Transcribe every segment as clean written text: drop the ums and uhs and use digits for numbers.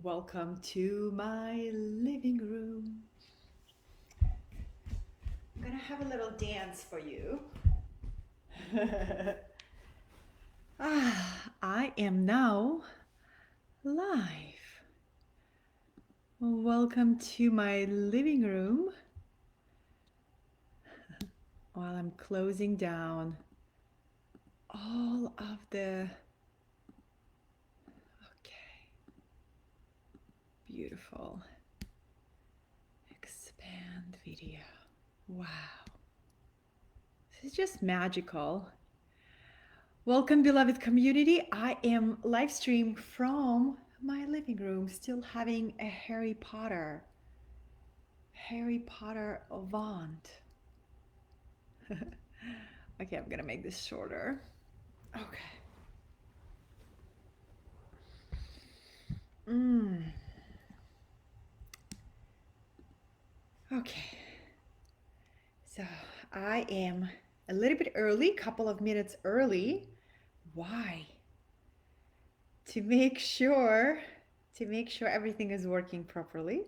Welcome to my living room. I'm gonna have a little dance for you. I am now live. Welcome to my living room while I'm closing down all of the. Okay, beautiful. Expand video. Wow. This is just magical. Welcome, beloved community. I am live stream from my living room, still having a Harry Potter avant. Okay, I'm gonna make this shorter. Okay. Okay. So I am a little bit early, couple of minutes early. Why? To make sure everything is working properly.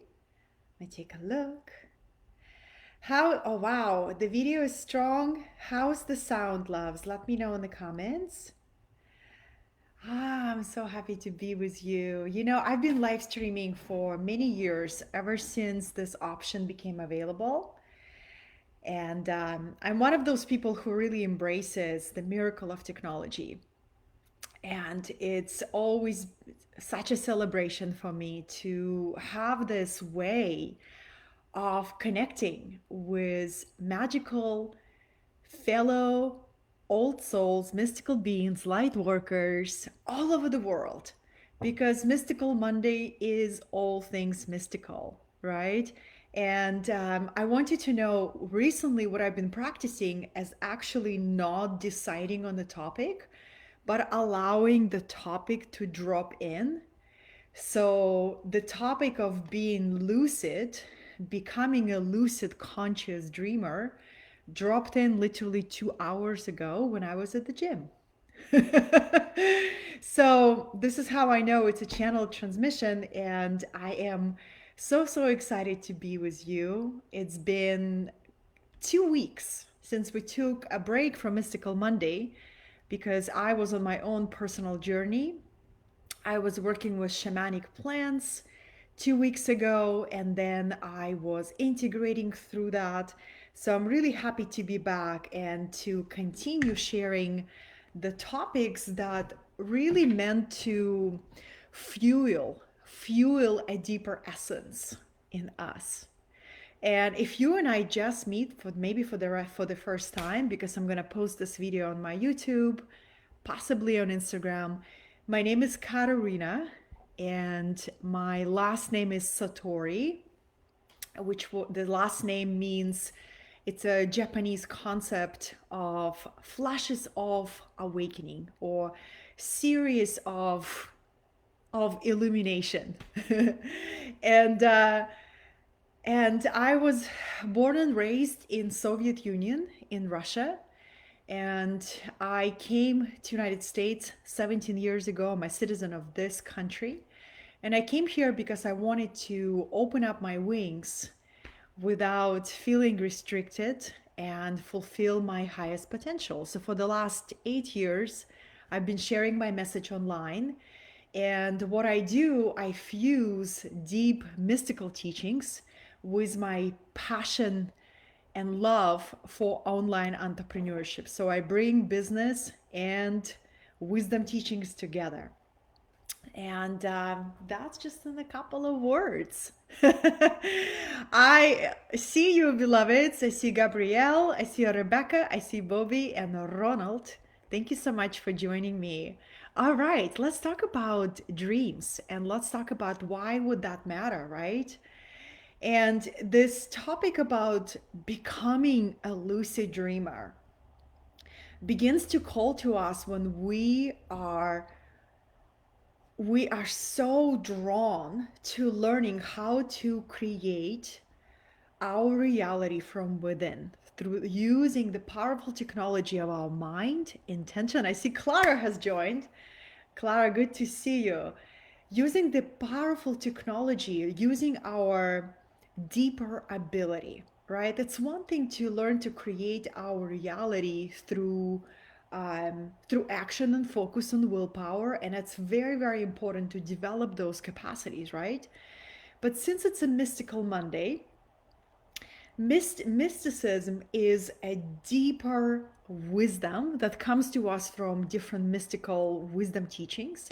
Let me take a look. Oh wow, the video is strong. How's the sound, loves? Let me know in the comments. I'm so happy to be with you. I've been live streaming for many years, ever since this option became available. And I'm one of those people who really embraces the miracle of technology. And it's always such a celebration for me to have this way of connecting with magical fellow old souls, mystical beings, light workers all over the world. Because Mystical Monday is all things mystical, right? And I want you to know recently what I've been practicing is actually not deciding on the topic, but allowing the topic to drop in. So, the topic of being lucid, becoming a lucid conscious dreamer, dropped in literally 2 hours ago when I was at the gym. So, this is how I know it's a channel transmission, and I am so excited to be with you. It's been 2 weeks since we took a break from Mystical Monday because I was on my own personal journey. I was working with shamanic plants 2 weeks ago, and then I was integrating through that. So I'm really happy to be back and to continue sharing the topics that really meant to fuel a deeper essence in us. And if you and I just meet for maybe for the first time, because I'm gonna post this video on my YouTube, possibly on Instagram. My name is Katerina, and my last name is Satori, which the last name means it's a Japanese concept of flashes of awakening or series of illumination. and and I was born and raised in Soviet Union in Russia, and I came to United States 17 years ago. I'm a citizen of this country. And I came here because I wanted to open up my wings without feeling restricted and fulfill my highest potential. So for the last 8 years, I've been sharing my message online. And what I do, I fuse deep mystical teachings with my passion and love for online entrepreneurship. So I bring business and wisdom teachings together. And that's just in a couple of words. I see you, beloveds. I see Gabrielle, I see Rebecca, I see Bobby and Ronald. Thank you so much for joining me. All right, let's talk about dreams and let's talk about why would that matter, right? And this topic about becoming a lucid dreamer begins to call to us when we are so drawn to learning how to create our reality from within through using the powerful technology of our mind, intention. I see Clara has joined. Clara, good to see you. using the powerful technology, using our deeper ability, right? It's one thing to learn to create our reality through action and focus on willpower, and it's very, very important to develop those capacities, right? But since it's a mystical Monday, mysticism is a deeper wisdom that comes to us from different mystical wisdom teachings.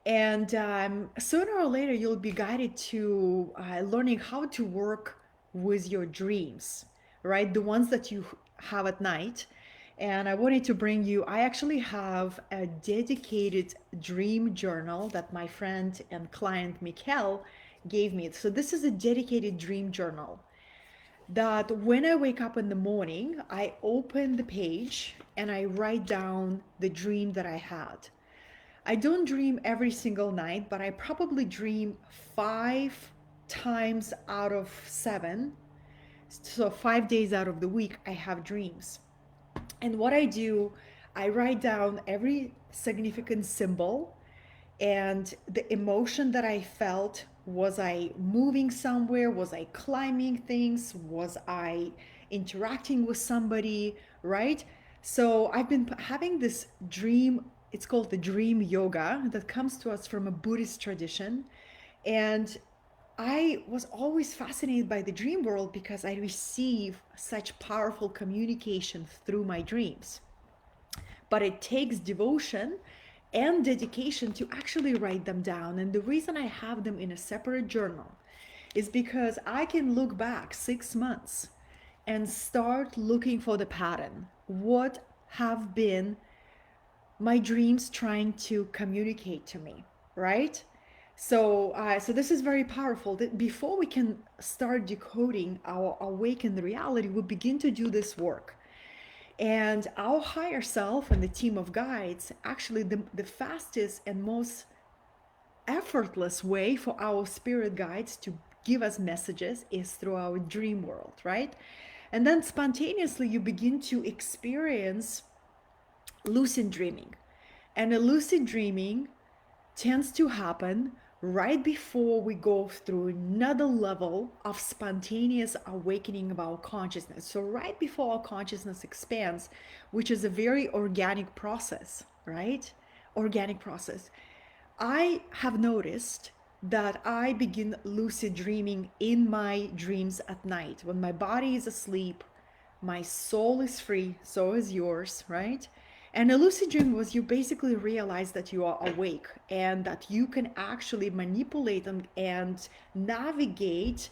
And sooner or later, you'll be guided to learning how to work with your dreams, right? The ones that you have at night. And I wanted to bring you, I actually have a dedicated dream journal that my friend and client Mikkel gave me. So this is a dedicated dream journal that when I wake up in the morning, I open the page and I write down the dream that I had. I don't dream every single night, but I probably dream 5 times out of 7. So 5 days out of the week, I have dreams. And what I do, I write down every significant symbol and the emotion that I felt. Was I moving somewhere? Was I climbing things? Was I interacting with somebody? Right? So I've been having this dream. It's called the dream yoga that comes to us from a Buddhist tradition. And I was always fascinated by the dream world because I receive such powerful communication through my dreams. But it takes devotion and dedication to actually write them down. And the reason I have them in a separate journal is because I can look back 6 months and start looking for the pattern. What have been my dreams trying to communicate to me, right? So this is very powerful. That before we can start decoding our awakened reality, we begin to do this work. And our higher self and the team of guides, actually the fastest and most effortless way for our spirit guides to give us messages is through our dream world, right? And then spontaneously you begin to experience lucid dreaming. And a lucid dreaming tends to happen right before we go through another level of spontaneous awakening of our consciousness. So, right before our consciousness expands, which is a very organic process, right? Organic process. I have noticed that I begin lucid dreaming in my dreams at night. When my body is asleep, my soul is free, so is yours, right? And a lucid dream was you basically realize that you are awake and that you can actually manipulate them and navigate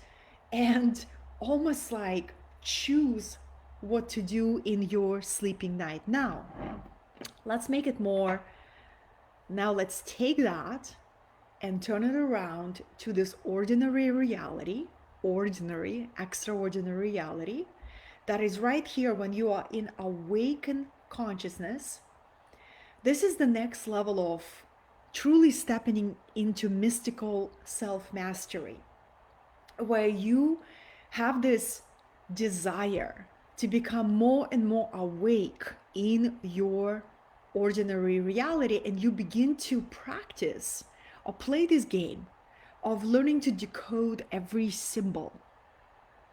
and almost like choose what to do in your sleeping night. Now, let's make it more. Now, let's take that and turn it around to this ordinary reality, ordinary, extraordinary reality that is right here when you are in awakened consciousness. This is the next level of truly stepping into mystical self-mastery, where you have this desire to become more and more awake in your ordinary reality, and you begin to practice or play this game of learning to decode every symbol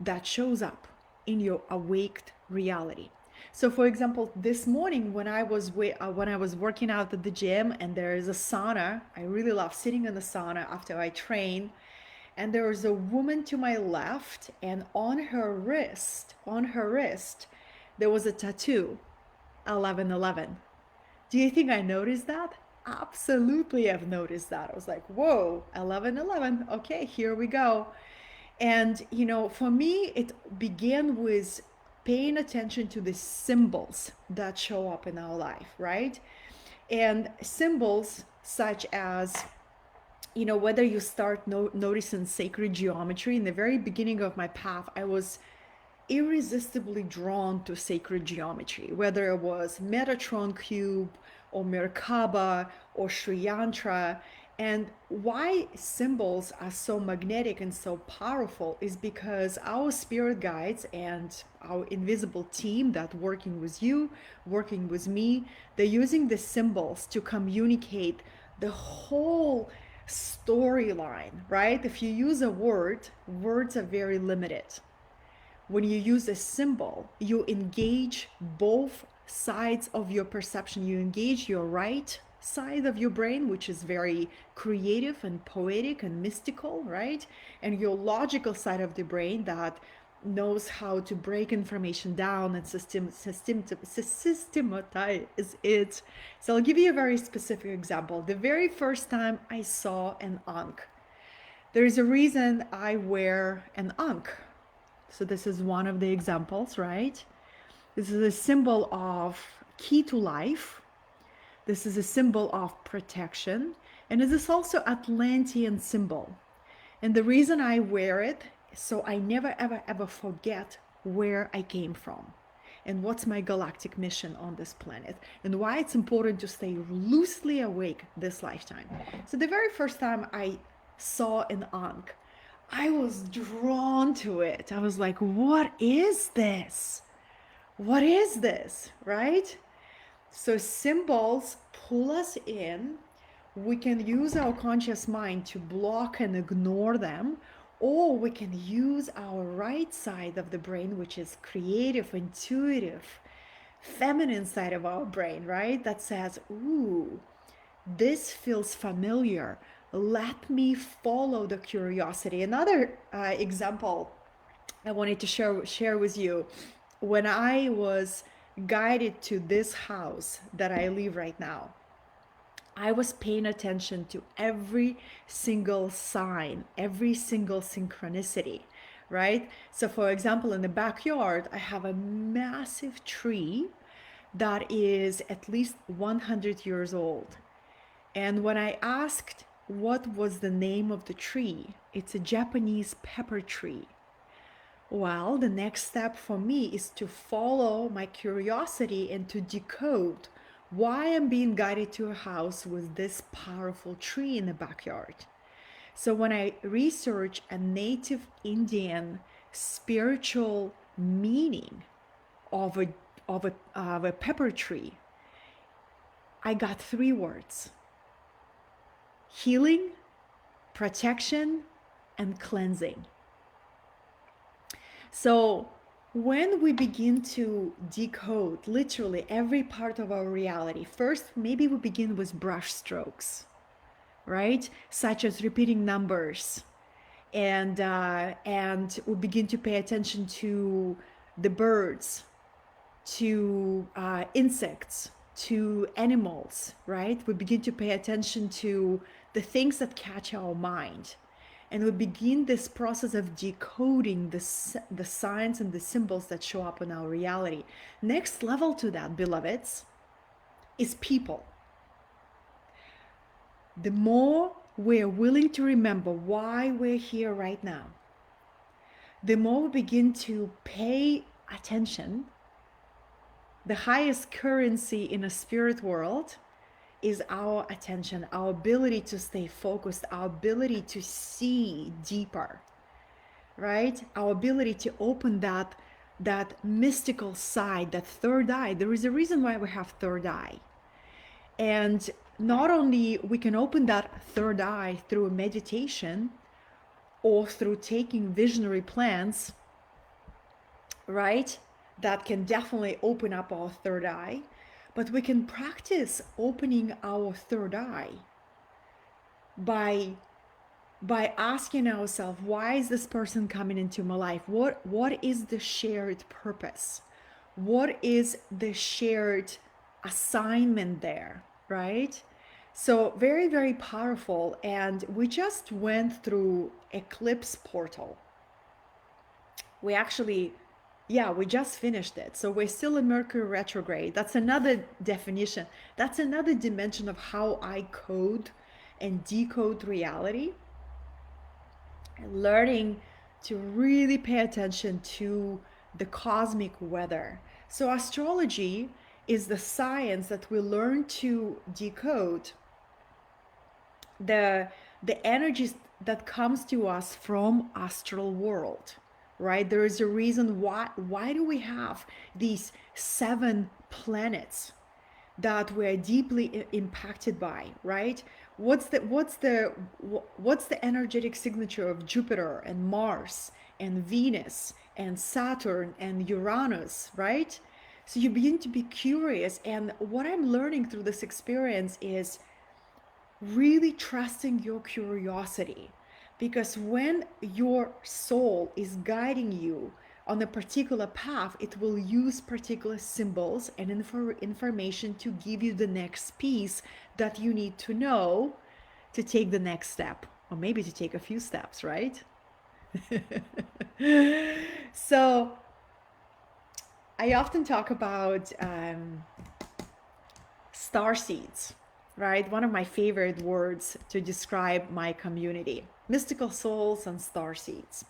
that shows up in your awaked reality. So, for example, this morning when I was working out at the gym, and there is a sauna, I really love sitting in the sauna after I train. And there was a woman to my left, and on her wrist, there was a tattoo, 1111. Do you think I noticed that? Absolutely, I've noticed that. I was like, whoa, 1111. Okay, here we go. And, for me, it began with paying attention to the symbols that show up in our life, right? And symbols such as, whether you start noticing sacred geometry. In the very beginning of my path, I was irresistibly drawn to sacred geometry, whether it was Metatron cube or Merkaba or Sri Yantra. And why symbols are so magnetic and so powerful is because our spirit guides and our invisible team that working with you, working with me, they're using the symbols to communicate the whole storyline, right? If you use a word, words are very limited. When you use a symbol, you engage both sides of your perception. You engage your right side of your brain, which is very creative and poetic and mystical, right? And your logical side of the brain that knows how to break information down and systematize it. So I'll give you a very specific example. The very first time I saw an ankh, there is a reason I wear an ankh. So this is one of the examples, right? This is a symbol of key to life. This is a symbol of protection. And it is also Atlantean symbol. And the reason I wear it, so I never, ever, ever forget where I came from and what's my galactic mission on this planet and why it's important to stay loosely awake this lifetime. So the very first time I saw an ankh, I was drawn to it. I was like, what is this? What is this, right? So symbols pull us in. We can use our conscious mind to block and ignore them, or we can use our right side of the brain, which is creative, intuitive, feminine side of our brain, right? That says, ooh, this feels familiar. Let me follow the curiosity. Another example I wanted to share with you. When I was guided to this house that I live right now, I was paying attention to every single sign, every single synchronicity, right? So for example, in the backyard, I have a massive tree that is at least 100 years old. And when I asked what was the name of the tree, it's a Japanese pepper tree. Well, the next step for me is to follow my curiosity and to decode why I'm being guided to a house with this powerful tree in the backyard. So when I research a native Indian spiritual meaning of a pepper tree, I got 3 words: healing, protection, and cleansing. So when we begin to decode literally every part of our reality, first maybe we begin with brush strokes, right? Such as repeating numbers, and we begin to pay attention to the birds, to insects, to animals, right? We begin to pay attention to the things that catch our mind. And we begin this process of decoding the signs and the symbols that show up in our reality. Next level to that, beloveds, is people. The more we're willing to remember why we're here right now, the more we begin to pay attention. The highest currency in a spirit world is our attention, our ability to stay focused, our ability to see deeper, right? Our ability to open that mystical side, that third eye. There is a reason why we have third eye. And not only we can open that third eye through meditation or through taking visionary plans, right? That can definitely open up our third eye. But we can practice opening our third eye by asking ourselves, why is this person coming into my life? What is the shared purpose? What is the shared assignment there, right? So very, very powerful. And we just went through eclipse portal. We just finished it. So we're still in Mercury retrograde. That's another definition. That's another dimension of how I code and decode reality. Learning to really pay attention to the cosmic weather. So astrology is the science that we learn to decode the energies that comes to us from astral world. Right? There is a reason why do we have these 7 planets that we're deeply impacted by, right? What's the energetic signature of Jupiter and Mars and Venus and Saturn and Uranus, right? So you begin to be curious, and what I'm learning through this experience is really trusting your curiosity, because when your soul is guiding you on a particular path, it will use particular symbols and information to give you the next piece that you need to know to take the next step, or maybe to take a few steps, right? So I often talk about starseeds, right? One of my favorite words to describe my community: mystical souls and starseeds.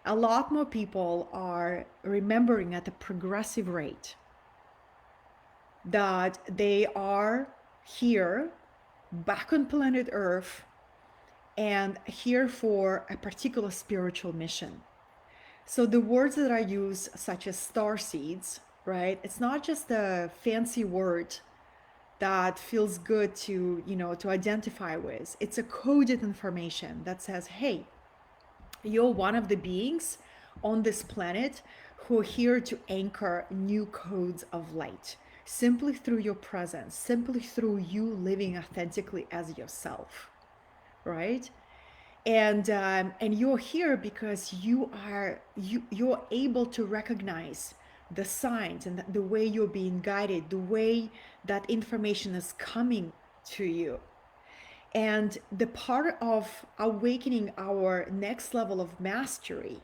A lot more people are remembering at a progressive rate that they are here, back on planet Earth, and here for a particular spiritual mission. So the words that I use, such as starseeds, right? It's not just a fancy word that feels good to, to identify with. It's a coded information that says, hey, you're one of the beings on this planet who are here to anchor new codes of light, simply through your presence, simply through you living authentically as yourself, right? And you're here because you're able to recognize the signs and the way you're being guided, the way that information is coming to you. And the part of awakening our next level of mastery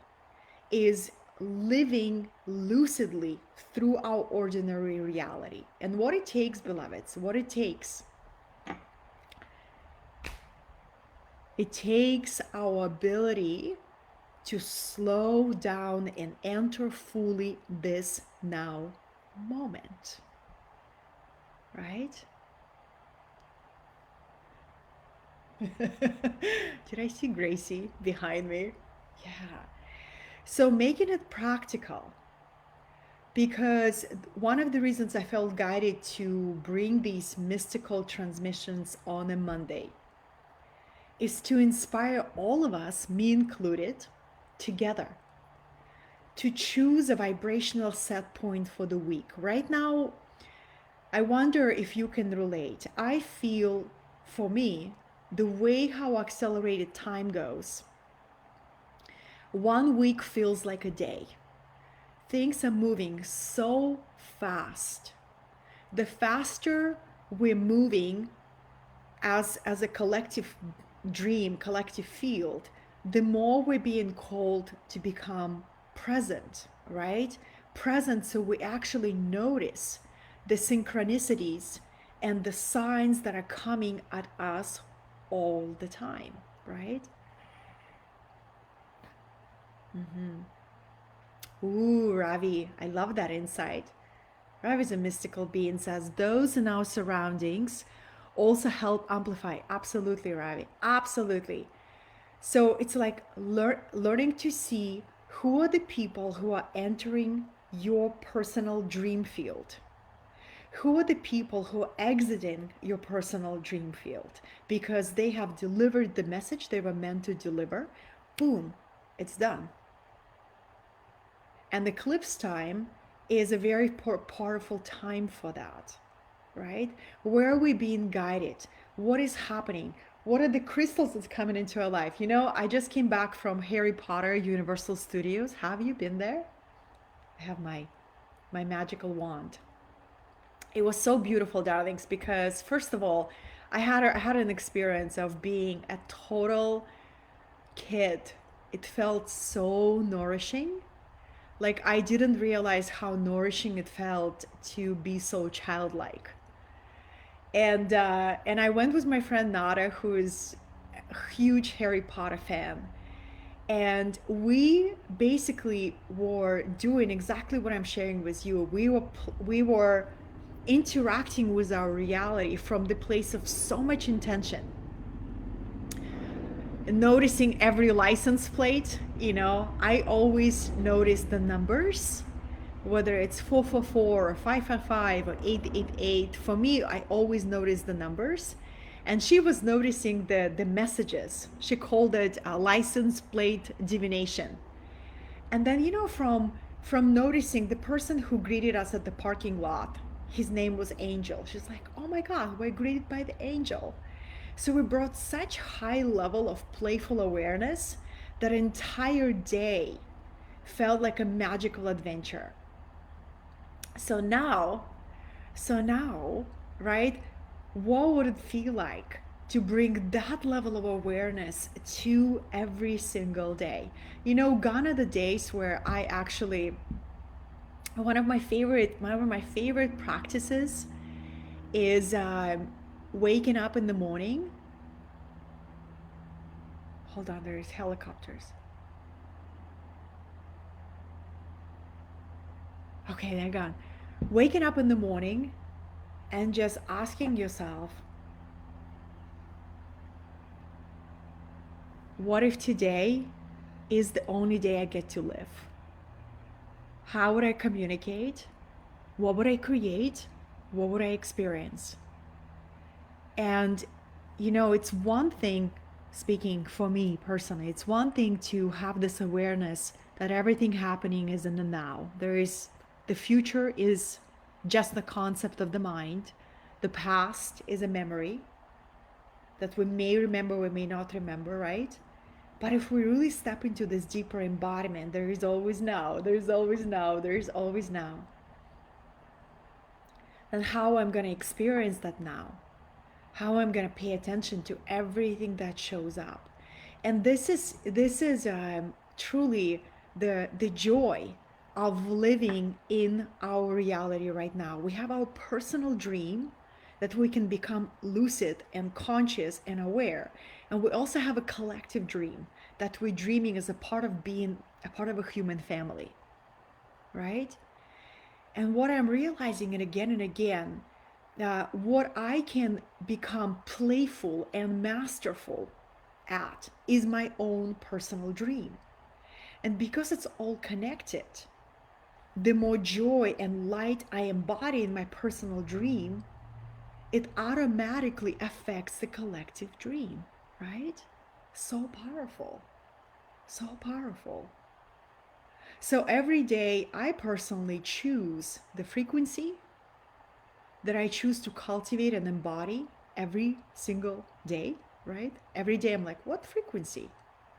is living lucidly through our ordinary reality. And what it takes, beloveds, what it takes our ability to slow down and enter fully this now moment, right? Did I see Gracie behind me? Yeah. So making it practical, because one of the reasons I felt guided to bring these mystical transmissions on a Monday is to inspire all of us, me included, together to choose a vibrational set point for the week. Right now, I wonder if you can relate. I feel, for me, the way how accelerated time goes, 1 week feels like a day. Things are moving so fast. The faster we're moving as a collective dream, collective field, the more we're being called to become present, right? Present, so we actually notice the synchronicities and the signs that are coming at us all the time, right? Ooh, Ravi, I love that insight. Ravi is a mystical being, says those in our surroundings also help amplify. Absolutely, Ravi. Absolutely. So it's like learning to see who are the people who are entering your personal dream field. Who are the people who are exiting your personal dream field because they have delivered the message they were meant to deliver. Boom, it's done. And the eclipse time is a very powerful time for that, right? Where are we being guided? What is happening? What are the crystals that's coming into our life? I just came back from Harry Potter Universal Studios. Have you been there? I have my magical wand. It was so beautiful, darlings, because first of all, I had an experience of being a total kid. It felt so nourishing. Like, I didn't realize how nourishing it felt to be so childlike. And I went with my friend Nada, who is a huge Harry Potter fan. And we basically were doing exactly what I'm sharing with you. We were interacting with our reality from the place of so much intention. Noticing every license plate, I always notice the numbers whether it's 444 or 555 or 888. For me, I always notice the numbers. And she was noticing the messages. She called it license plate divination. And then, from noticing the person who greeted us at the parking lot, his name was Angel. She's like, oh my God, we're greeted by the angel. So we brought such high level of playful awareness that entire day felt like a magical adventure. So now, right, what would it feel like to bring that level of awareness to every single day? Gone are the days where I actually, one of my favorite practices is waking up in the morning. Hold on, there's helicopters. Okay, they're gone. Waking up in the morning and just asking yourself, what if today is the only day I get to live? How would I communicate? What would I create? What would I experience? And, it's one thing, speaking for me personally, it's one thing to have this awareness that everything happening is in the now. The future is just the concept of the mind. The past is a memory that we may remember, we may not remember, right? But if we really step into this deeper embodiment, there is always now, there's always now, there's always now. And how I'm going to experience that now, how I'm going to pay attention to everything that shows up. And this is truly the joy of living in our reality right now. We have our personal dream that we can become lucid and conscious and aware. And we also have a collective dream that we're dreaming as a part of being a part of a human family, right? And what I'm realizing, and again, what I can become playful and masterful at is my own personal dream. And because it's all connected, the more joy and light I embody in my personal dream, it automatically affects the collective dream, right? So powerful. So powerful. So every day, I personally choose the frequency that I choose to cultivate and embody every single day, right? Every day, I'm like, what frequency?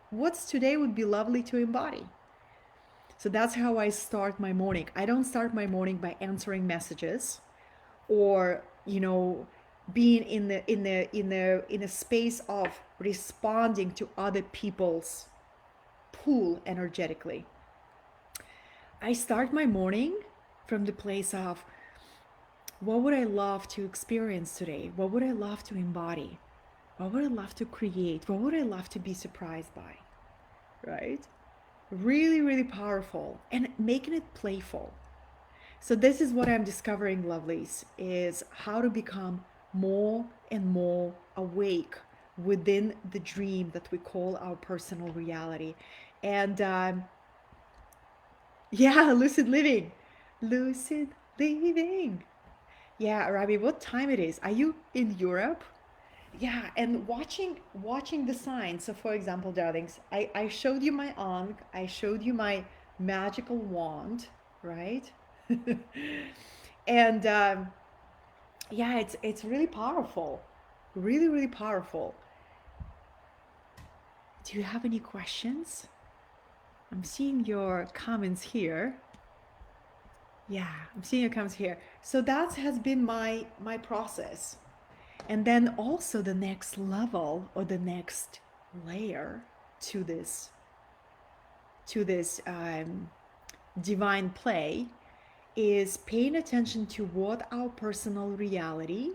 What's today would be lovely to embody? So that's how I start my morning. I don't start my morning by answering messages or, being in a space of responding to other people's pull energetically. I start my morning from the place of, what would I love to experience today? What would I love to embody? What would I love to create? What would I love to be surprised by? Right? Really, really powerful, and making it playful. So this is what I'm discovering, lovelies, is how to become more and more awake within the dream that we call our personal reality. And yeah, lucid living. Lucid living. Yeah, Rabi, what time it is? Are you in Europe? Yeah, and watching the signs. So for example, darlings, I showed you my ankh, I showed you my magical wand, right? And yeah, it's really powerful. Really, really powerful. Do you have any questions? I'm seeing your comments here. Yeah, I'm seeing your comments here. So that has been my process. And then also the next level or the next layer to this divine play is paying attention to what our personal reality.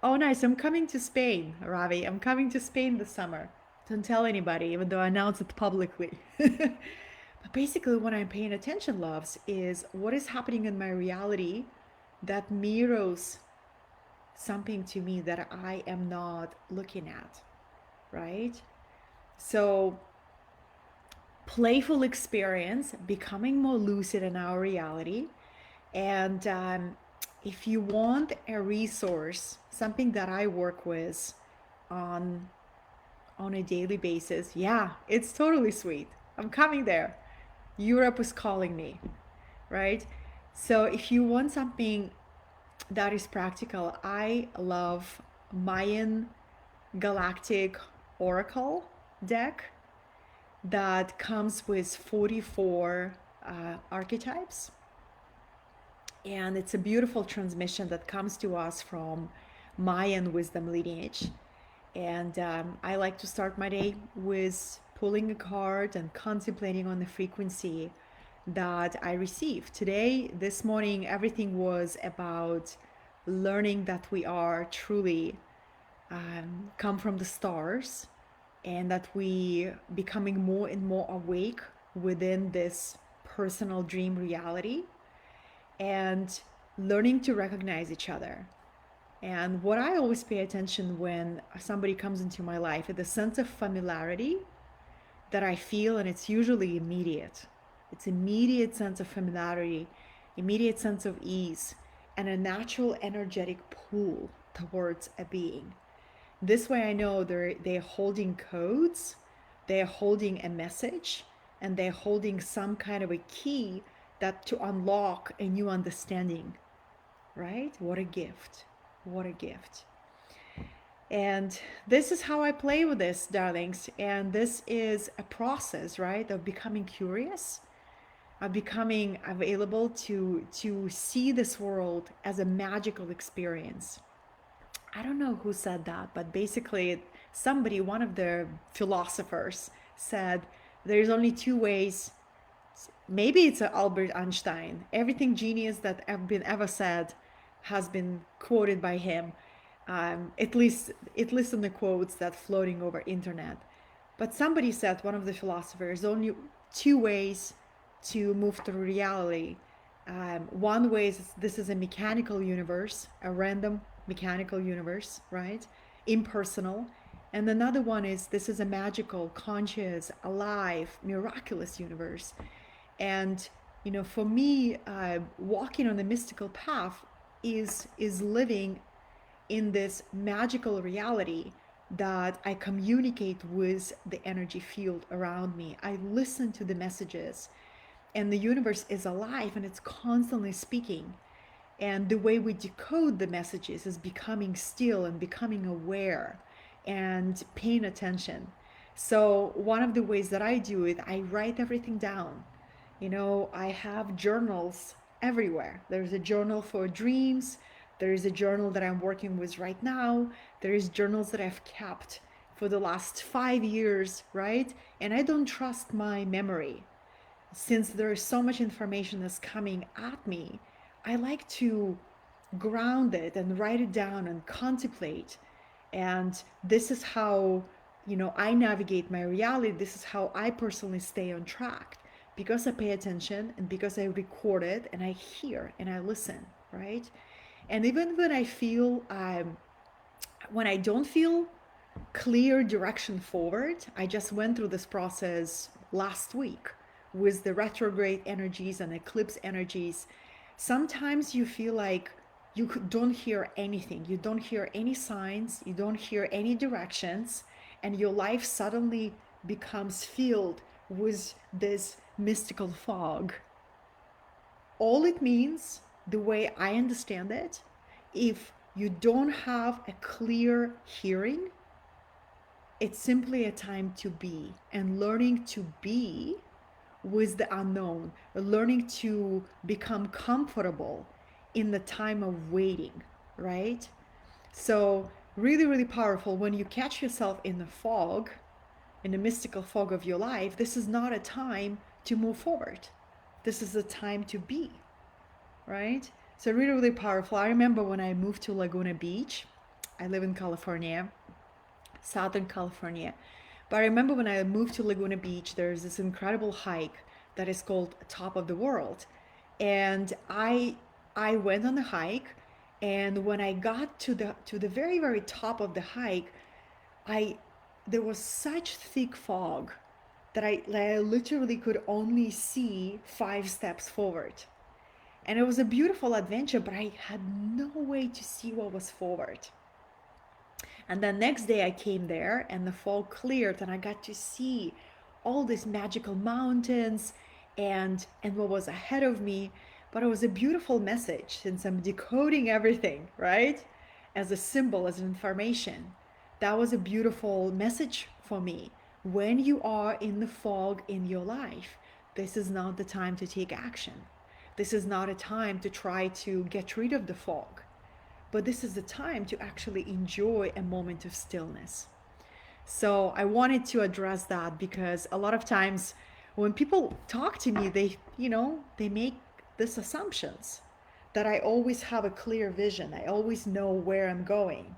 Oh, nice! I'm coming to Spain, Ravi. I'm coming to Spain this summer. Don't tell anybody, even though I announce it publicly. But basically, what I'm paying attention, loves, is what is happening in my reality that mirrors something to me that I am not looking at, right? So playful experience, becoming more lucid in our reality. And if you want a resource, something that I work with on on a daily basis, yeah, it's totally sweet. I'm coming there. Europe is calling me, right? So if you want something that is practical, I love Mayan Galactic Oracle deck that comes with 44 archetypes. And it's a beautiful transmission that comes to us from Mayan wisdom lineage. And I like to start my day with pulling a card and contemplating on the frequency that I received. Today, this morning, everything was about learning that we are truly come from the stars, and that we becoming more and more awake within this personal dream reality, and learning to recognize each other. And what I always pay attention when somebody comes into my life is the sense of familiarity that I feel, and it's usually immediate. It's immediate sense of familiarity, immediate sense of ease, and a natural energetic pull towards a being. This way I know they're holding codes, they're holding a message, and they're holding some kind of a key that to unlock a new understanding, right? What a gift. What a gift. And this is how I play with this, darlings. And this is a process, right, of becoming curious, of becoming available to see this world as a magical experience. I don't know who said that, but basically somebody, one of the philosophers said there's only two ways. Maybe it's Albert Einstein. Everything genius that have been ever said has been quoted by him, at least in the quotes that floating over internet. But somebody said, one of the philosophers, only two ways to move through reality. One way is this is a mechanical universe, a random mechanical universe, right? Impersonal. And another one is this is a magical, conscious, alive, miraculous universe. And for me, walking on the mystical path is living in this magical reality that I communicate with the energy field around me. I listen to the messages, and the universe is alive and it's constantly speaking. And the way we decode the messages is becoming still and becoming aware and paying attention. So one of the ways that I do it, I write everything down. I have journals everywhere. There's a journal for dreams. There is a journal that I'm working with right now. There is journals that I've kept for the last 5 years, right? And I don't trust my memory. Since there is so much information that's coming at me, I like to ground it and write it down and contemplate. And this is how, I navigate my reality. This is how I personally stay on track, because I pay attention and because I record it and I hear and I listen, right? And even when I don't feel clear direction forward, I just went through this process last week with the retrograde energies and eclipse energies. Sometimes you feel like you don't hear anything, you don't hear any signs, you don't hear any directions, and your life suddenly becomes filled with this mystical fog. All it means, the way I understand it, if you don't have a clear hearing, it's simply a time to be, and learning to be with the unknown, learning to become comfortable in the time of waiting, right? So really, really powerful. When you catch yourself in the fog, in the mystical fog of your life, this is not a time to move forward. This is a time to be, right? So really, really powerful. I remember when I moved to Laguna Beach. I live in California, Southern California. But I remember when I moved to Laguna Beach, there's this incredible hike that is called Top of the World. And I went on the hike, and when I got to the very, very top of the hike, I there was such thick fog that I literally could only see 5 steps forward. And it was a beautiful adventure, but I had no way to see what was forward. And then next day I came there and the fog cleared and I got to see all these magical mountains and what was ahead of me. But it was a beautiful message since I'm decoding everything, right? As a symbol, as information. That was a beautiful message for me. When you are in the fog in your life, this is not the time to take action. This is not a time to try to get rid of the fog, but this is the time to actually enjoy a moment of stillness. So I wanted to address that because a lot of times when people talk to me, they make these assumptions that I always have a clear vision. I always know where I'm going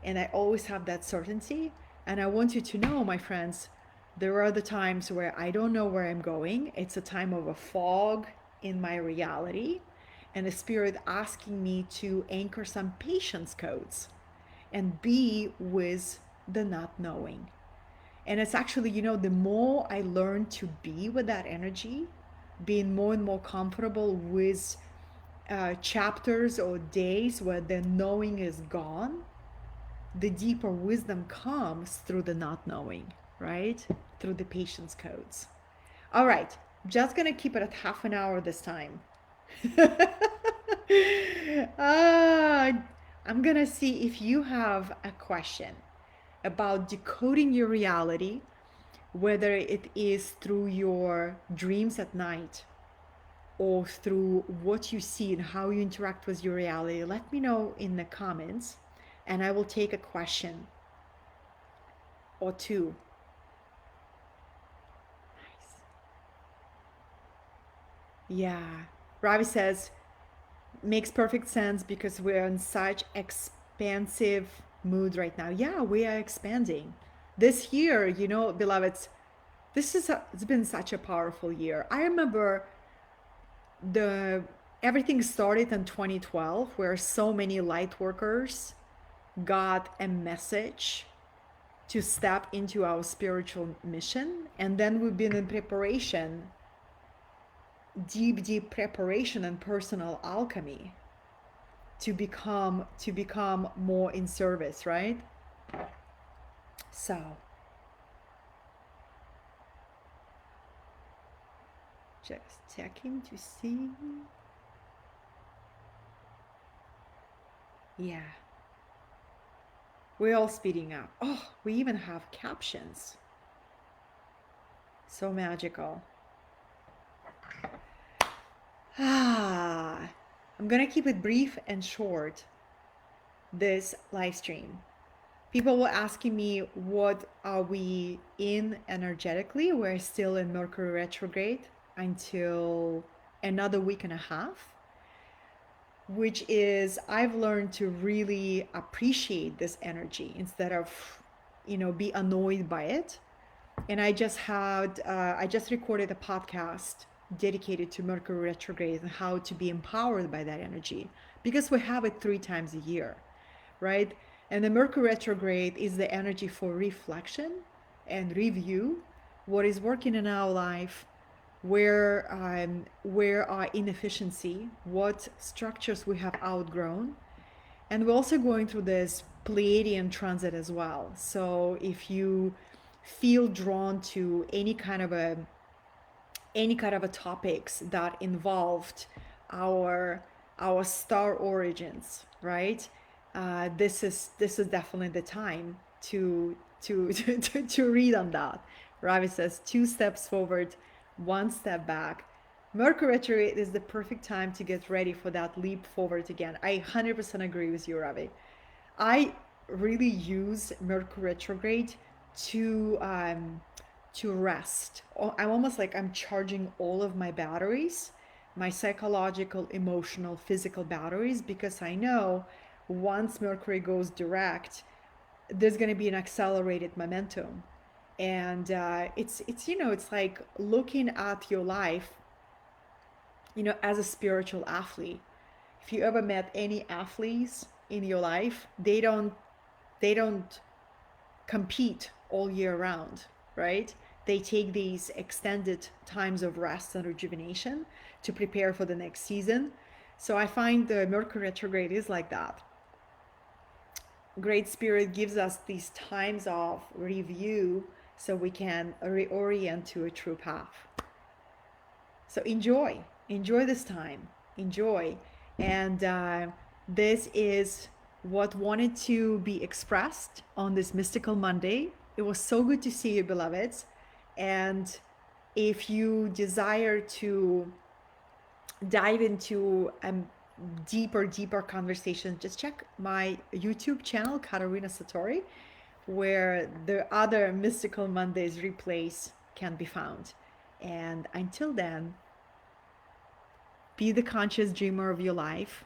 and I always have that certainty. And I want you to know, my friends, there are the times where I don't know where I'm going. It's a time of a fog in my reality and the spirit asking me to anchor some patience codes and be with the not knowing. And it's actually, the more I learn to be with that energy, being more and more comfortable with chapters or days where the knowing is gone, the deeper wisdom comes through the not knowing, right? Through the patience codes. All right, just gonna keep it at half an hour this time. uh, I'm gonna see if you have a question about decoding your reality, whether it is through your dreams at night or through what you see and how you interact with your reality. Let me know in the comments and I will take a question or two. Nice. Yeah. Ravi says, makes perfect sense because we're in such expansive mood right now. Yeah, we are expanding. This year, beloveds, it's been such a powerful year. I remember the everything started in 2012 where so many light workers got a message to step into our spiritual mission, and then we've been in preparation, deep preparation and personal alchemy to become more in service, right? So just checking to see. Yeah, we're all speeding up. Oh, we even have captions. So magical. I'm gonna keep it brief and short, this live stream. People were asking me, what are we in energetically? We're still in Mercury retrograde until another week and a half, which is, I've learned to really appreciate this energy instead of, be annoyed by it. And I just recorded a podcast dedicated to Mercury retrograde and how to be empowered by that energy, because we have it 3 times a year, right? And the Mercury retrograde is the energy for reflection and review what is working in our life, where our inefficiency, what structures we have outgrown. And we're also going through this Pleiadian transit as well. So if you feel drawn to any kind of a topics that involved our star origins, right? This is definitely the time to read on that. Ravi says 2 steps forward, 1 step back. Mercury retrograde is the perfect time to get ready for that leap forward again. I 100% agree with you, Ravi. I really use Mercury retrograde to rest. I'm almost like I'm charging all of my batteries, my psychological, emotional, physical batteries, because I know once Mercury goes direct, there's going to be an accelerated momentum. And it's like looking at your life, as a spiritual athlete. If you ever met any athletes in your life, they don't compete all year round, right? they take these extended times of rest and rejuvenation to prepare for the next season. So I find the Mercury retrograde is like that. Great Spirit gives us these times of review so we can reorient to a true path. So enjoy this time, enjoy. And this is what wanted to be expressed on this Mystical Monday. It was so good to see you, beloveds. And if you desire to dive into deeper conversation, just check my YouTube channel, Katerina Satori, where the other Mystical Mondays replays can be found. And until then, be the conscious dreamer of your life,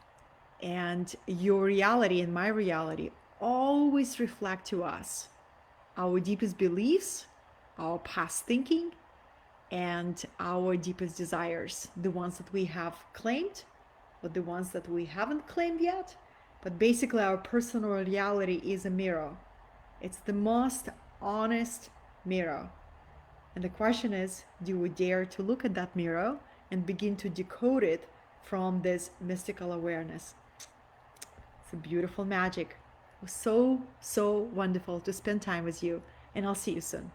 and your reality and my reality always reflect to us our deepest beliefs, our past thinking, and our deepest desires, the ones that we have claimed, but the ones that we haven't claimed yet. But basically, our personal reality is a mirror. It's the most honest mirror. And the question is, do we dare to look at that mirror and begin to decode it from this mystical awareness? It's a beautiful magic. It was so wonderful to spend time with you, and I'll see you soon.